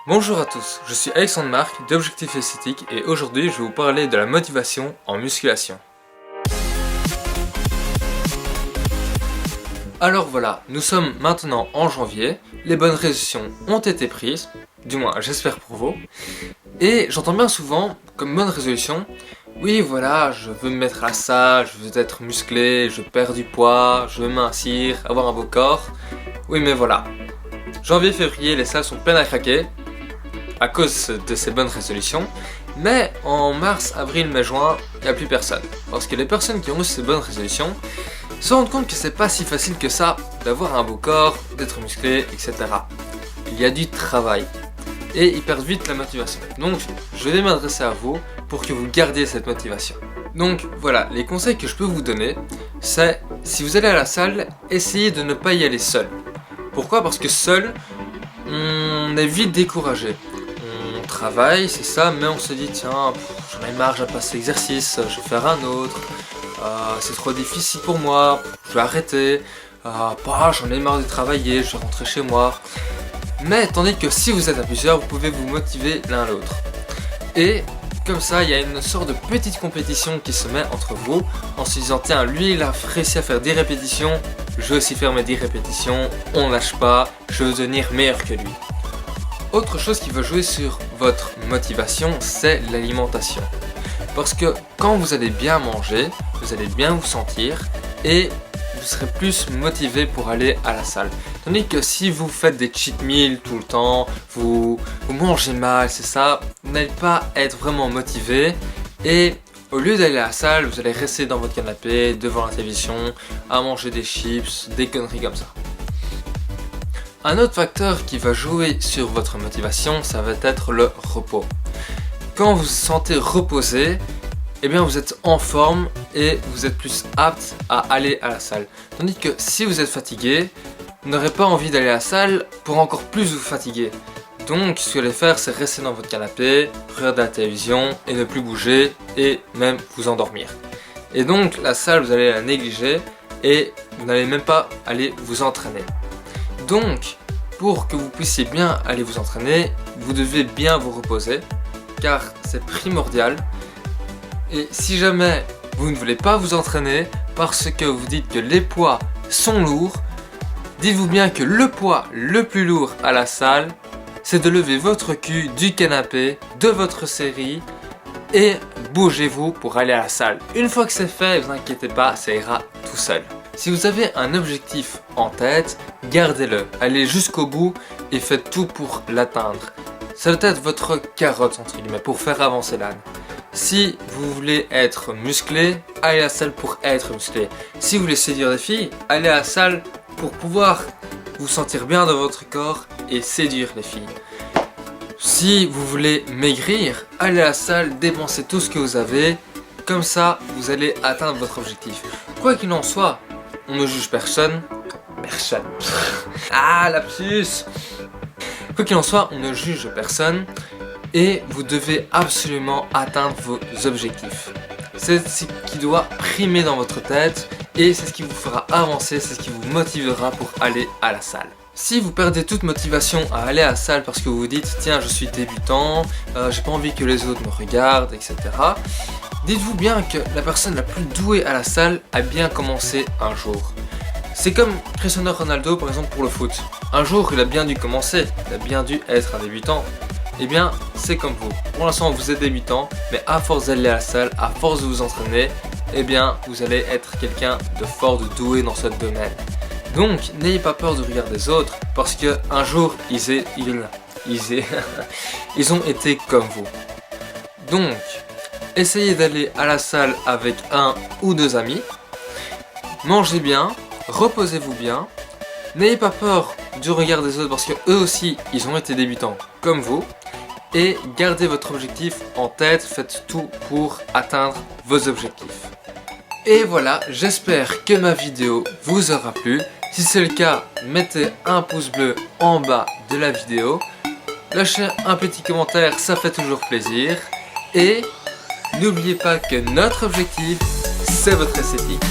Bonjour à tous, je suis Alexandre Marc d'Objectif Esthétique et aujourd'hui je vais vous parler de la motivation en musculation. Alors voilà, nous sommes maintenant en janvier, les bonnes résolutions ont été prises, du moins j'espère pour vous, et j'entends bien souvent comme bonne résolution, oui voilà, je veux me mettre à la salle, je veux être musclé, je perds du poids, je veux mincir, avoir un beau corps, oui mais voilà, janvier, février, les salles sont pleines à craquer, à cause de ces bonnes résolutions, mais en mars, avril, mai, juin, il n'y a plus personne. Parce que les personnes qui ont eu ces bonnes résolutions se rendent compte que c'est pas si facile que ça d'avoir un beau corps, d'être musclé, etc. Il y a du travail et ils perdent vite la motivation. Donc je vais m'adresser à vous pour que vous gardiez cette motivation. Donc voilà, les conseils que je peux vous donner, c'est si vous allez à la salle, essayez de ne pas y aller seul. Pourquoi? Parce que seul, on est vite découragé. On travaille, c'est ça, mais on se dit tiens, j'en ai marre, j'ai pas cet exercice, je vais faire un autre, c'est trop difficile pour moi, je vais arrêter, j'en ai marre de travailler, je vais rentrer chez moi. Mais tandis que si vous êtes à plusieurs, vous pouvez vous motiver l'un l'autre. Et comme ça, il y a une sorte de petite compétition qui se met entre vous en se disant tiens, lui il a réussi à faire 10 répétitions, je vais aussi faire mes 10 répétitions, on lâche pas, je veux devenir meilleur que lui. Autre chose qui va jouer sur votre motivation, c'est l'alimentation. Parce que quand vous allez bien manger, vous allez bien vous sentir et vous serez plus motivé pour aller à la salle. Tandis que si vous faites des cheat meals tout le temps, vous mangez mal, c'est ça, vous n'allez pas être vraiment motivé et au lieu d'aller à la salle, vous allez rester dans votre canapé, devant la télévision, à manger des chips, des conneries comme ça. Un autre facteur qui va jouer sur votre motivation, ça va être le repos. Quand vous vous sentez reposé, eh bien vous êtes en forme et vous êtes plus apte à aller à la salle. Tandis que si vous êtes fatigué, vous n'aurez pas envie d'aller à la salle pour encore plus vous fatiguer. Donc ce que vous allez faire, c'est rester dans votre canapé, regarder la télévision et ne plus bouger et même vous endormir. Et donc la salle, vous allez la négliger et vous n'allez même pas aller vous entraîner. Donc, pour que vous puissiez bien aller vous entraîner, vous devez bien vous reposer, car c'est primordial. Et si jamais vous ne voulez pas vous entraîner, parce que vous dites que les poids sont lourds, dites-vous bien que le poids le plus lourd à la salle, c'est de lever votre cul du canapé, de votre série, et bougez-vous pour aller à la salle. Une fois que c'est fait, ne vous inquiétez pas, ça ira tout seul. Si vous avez un objectif en tête, gardez-le, allez jusqu'au bout et faites tout pour l'atteindre. Ça doit être votre carotte entre guillemets pour faire avancer l'âne. Si vous voulez être musclé, allez à la salle pour être musclé. Si vous voulez séduire des filles, allez à la salle pour pouvoir vous sentir bien dans votre corps et séduire les filles. Si vous voulez maigrir, allez à la salle, dépensez tout ce que vous avez, comme ça vous allez atteindre votre objectif. Quoi qu'il en soit, on ne juge personne. Lapsus. Quoi qu'il en soit, on ne juge personne et vous devez absolument atteindre vos objectifs. C'est ce qui doit primer dans votre tête et c'est ce qui vous fera avancer, c'est ce qui vous motivera pour aller à la salle. Si vous perdez toute motivation à aller à la salle parce que vous vous dites tiens je suis débutant, j'ai pas envie que les autres me regardent, etc. Dites-vous bien que la personne la plus douée à la salle a bien commencé un jour. C'est comme Cristiano Ronaldo par exemple pour le foot. Un jour il a bien dû commencer, il a bien dû être un débutant. Eh bien c'est comme vous. Pour l'instant vous êtes débutant, mais à force d'aller à la salle, à force de vous entraîner, eh bien vous allez être quelqu'un de fort, de doué dans ce domaine. Donc n'ayez pas peur du regard des autres parce que un jour ils ont été comme vous. Donc essayez d'aller à la salle avec un ou deux amis, mangez bien, reposez-vous bien, n'ayez pas peur du regard des autres parce que eux aussi ils ont été débutants comme vous et gardez votre objectif en tête, faites tout pour atteindre vos objectifs. Et voilà, j'espère que ma vidéo vous aura plu. Si c'est le cas, mettez un pouce bleu en bas de la vidéo, lâchez un petit commentaire, ça fait toujours plaisir et n'oubliez pas que notre objectif, c'est votre esthétique.